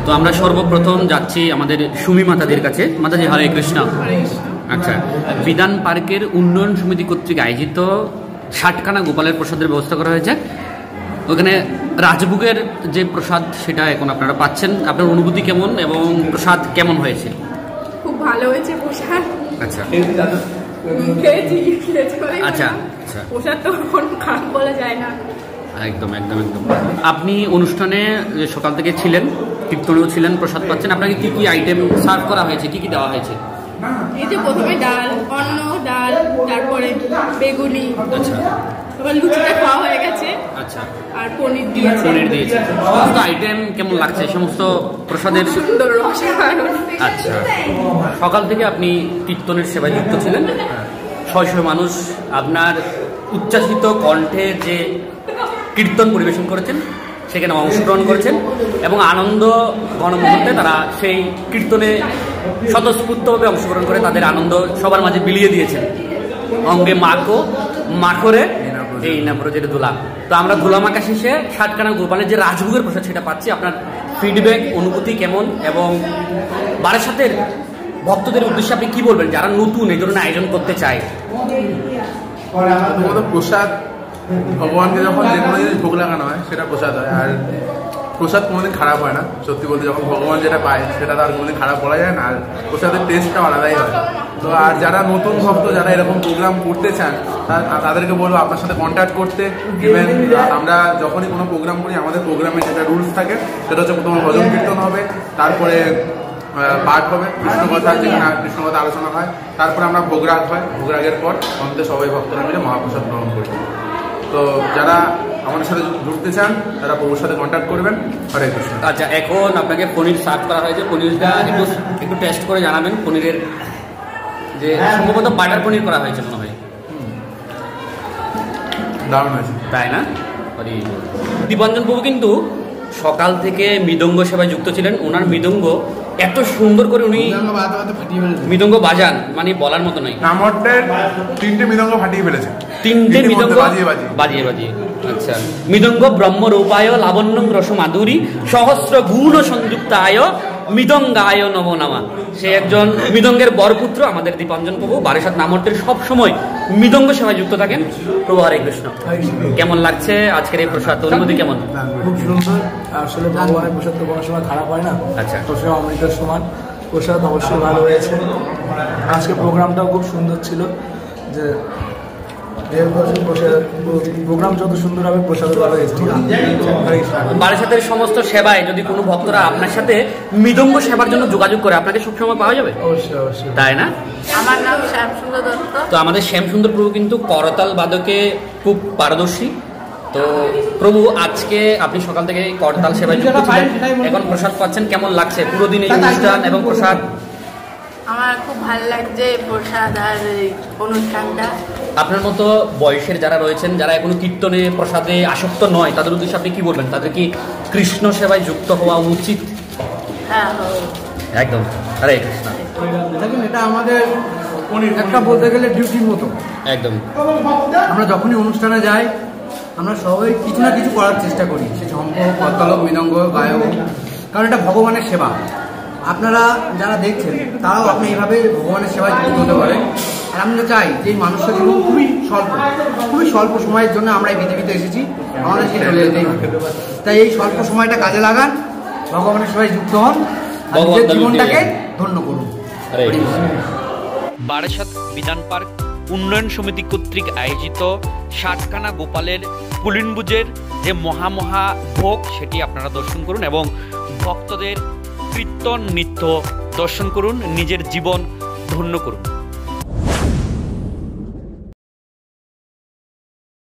তো আমরা সর্বপ্রথম যাচ্ছি আমাদের সুমি মাতাদের কাছে। মাতাজি হরে কৃষ্ণ। আচ্ছা, বিধান পার্কের উন্নয়ন সমিতি কর্তৃক আয়োজিত 60খানা গোপালের প্রসাদের ব্যবস্থা করা হয়েছে। ওখানে রাজভোগের যে প্রসাদ সেটা এখন আপনারা পাচ্ছেন। আপনার অনুভূতি কেমন এবং প্রসাদ কেমন হয়েছে? খুব ভালো হয়েছে প্রসাদ। আচ্ছা আচ্ছা আচ্ছা, প্রসাদ তো খারাপ বলা যায় না। একদম একদম একদম। আপনি অনুষ্ঠানে সকাল থেকে ছিলেন, কীর্তনেও ছিলেন, প্রসাদ পাচ্ছেন। আপনাকে কি কি আইটেম সার্ভ করা হয়েছে, কি কি দেওয়া হয়েছে? এই যে প্রথমে ডাল, অন্ন, ডাল, তারপরে বেগুনি, আচ্ছা, তারপর লুচিটা খাওয়া হয়ে গেছে। আচ্ছা, আর পনির দিয়েছে। পনির দিয়েছে। সমস্ত আইটেম কেমন লাগছে? সমস্ত প্রসাদের সুন্দর রসায়ন। আচ্ছা, সকাল থেকে আপনি কীর্তনের সেবায় যুক্ত ছিলেন। শয় শয় মানুষ আপনার উচ্ছ্বাসিত কণ্ঠে যে কীর্তন পরিবেশন করেছেন সেখানে অংশগ্রহণ করেছেন এবং আনন্দ গণমুহূর্তে তারা সেই কীর্তনে স্বতঃস্ফূর্তভাবে অংশগ্রহণ করে তাদের আনন্দ সবার মাঝে বিলিয়ে দিয়েছেন। অঙ্গে মাখরে এই না প্রজের দোলা। তো আমরা দোলা মাখা শেষে 60খানা গোপালের যে রাজভোগের প্রসাদ সেটা পাচ্ছি। আপনার ফিডব্যাক, অনুভূতি কেমন এবং বারাসাতের ভক্তদের উদ্দেশ্যে আপনি কি বলবেন যারা নতুন এই ধরনের আয়োজন করতে চায়? প্রসাদ ভগবানকে যখন যে কোনো জিনিস ভোগ লাগানো হয় সেটা প্রসাদ হয়, আর প্রসাদ কোনোদিন খারাপ হয় না। সত্যি বলতে যখন ভগবান যেটা পায় সেটা তার কোনোদিন খারাপ বলা যায় না, আর প্রসাদের টেস্টটাও আলাদাই হয়। তো আর যারা নতুন ভক্ত, যারা এরকম প্রোগ্রাম করতে চান, তাদেরকে বলবো আপনার সাথে কন্ট্যাক্ট করতে। ইভেন আমরা যখনই কোনো প্রোগ্রাম করি আমাদের প্রোগ্রামে যেটা রুলস থাকে সেটা হচ্ছে প্রথমে ভজন কীর্তন হবে, তারপরে পাঠ হবে, কৃষ্ণকথা, যেখানে কৃষ্ণকথা আলোচনা হয়, তারপরে আমরা ভোগরাগ হয়, ভোগরাগের পর অন্তে সবাই ভক্তরা মিলে মহাপ্রসাদ গ্রহণ করি। তো যারা আমাদের সাথে জুড়তে চান তারা প্রভুর সাথে কন্ট্যাক্ট করবেন। হরে কৃষ্ণ। আচ্ছা, এখন আপনাকে পনির সার্ভ করা হয়েছে। পনিরটা একটু টেস্ট করে জানাবেন। পনিরের যে সম্ভবত বাটার পনির করা হয়েছে মনে হয়, দারুণ আছে, তাই না? দীপাঞ্জন প্রভু কিন্তু সকাল থেকে মৃদঙ্গ সেবায় যুক্ত ছিলেন। ওনার মৃদঙ্গ এত সুন্দর করে উনি মৃদঙ্গ বাজান, মানে বলার মতো নয়। নামটের 3টে মৃদঙ্গ ফাটিয়ে ফেলেছে, 3টে মৃদঙ্গ বাজিয়ে বাজিয়ে। আচ্ছা, মৃদঙ্গ ব্রহ্মরূপায় লাবণ্যং রস মাধুরী সহস্র গুণ সংযুক্তায় মৃদঙ্গায় নমো নমঃ। সে একজন মৃদঙ্গের বরপুত্র আমাদের দীপাঞ্জন প্রভু। বারাসাত নামটের সব সময় মৃদঙ্গ সেবায় যুক্ত থাকেন। প্রভু হরে কৃষ্ণ। কেমন লাগছে আজকের এই প্রসাদ, অনুমতি কেমন? খুব সুন্দর। আসলে ভগবানের প্রসাদ তো কোনো সময় খারাপ হয় না। আচ্ছা, প্রসাদ অমৃতের সমান। প্রসাদ অবশ্যই ভালো হয়েছে। আজকে প্রোগ্রামটাও খুব সুন্দর ছিল। যে প্রোগ্রাম যত সুন্দর হবে প্রসাদ ভালো। বারাসাতের সমস্ত সেবায় যদি কোনো ভক্তরা আপনার সাথে মৃদঙ্গ সেবার জন্য যোগাযোগ করে আপনাকে সবসময় পাওয়া যাবে? অবশ্যই অবশ্যই, তাই না? আমার নাম শ্যামসুন্দর দত্ত। তো আমাদের শ্যামসুন্দর প্রভু কিন্তু করতাল বাদকে খুব পারদর্শী। তো প্রভু, আজকে আপনি সকাল থেকে করতাল সেবায় যুক্ত ছিলেন, এখন প্রসাদ পাচ্ছেন, কেমন লাগছে পুরো দিন এই অনুষ্ঠান এবং প্রসাদ? আমার খুব ভালো লাগছে প্রসাদ আর অনুষ্ঠানটা। আপনার মতো বয়সের যারা রয়েছেন, যারা এখনো কীর্তনে প্রসাদে আসক্ত নয়, তাদের উদ্দেশ্যে আপনি কি বলবেন? তাদের কি কৃষ্ণ সেবায় যুক্ত হওয়া উচিত? হ্যাঁ, একদম। হরে কৃষ্ণ। দেখুন, এটা আমাদের একটা বলতে গেলে ডিউটির মতো। একদম। আমরা যখনই অনুষ্ঠানে যাই আমরা সবাই কিছু না কিছু করার চেষ্টা করি, সে ঝম্প, করতাল, মৃদঙ্গ, গায়ক, কারণ এটা ভগবানের সেবা। আপনারা যারা দেখছেন তারাও আপনি এইভাবে ভগবানের সেবায় যুক্ত হতে পারেন। আর আমরা চাই যে মানুষের জীবন খুবই স্বল্প সময়ের জন্য আমরা এই পৃথিবীতে এসেছি, আমাদেরকে চলে যেতেই হবে। তাই এই স্বল্প সময়টা কাজে লাগান, ভগবানের সেবায় যুক্ত হন, নিজের জীবনটাকে ধন্য করুন। বারাসাত বিধান পার্ক উন্নয়ন সমিতি কর্তৃক আয়োজিত 60খানা গোপালের পুলিনভোজের যে মহা ভোগ সেটি আপনারা দর্শন করুন এবং ভক্তদের কীর্তন নৃত্য দর্শন করুন, নিজের জীবন ধন্য করুন।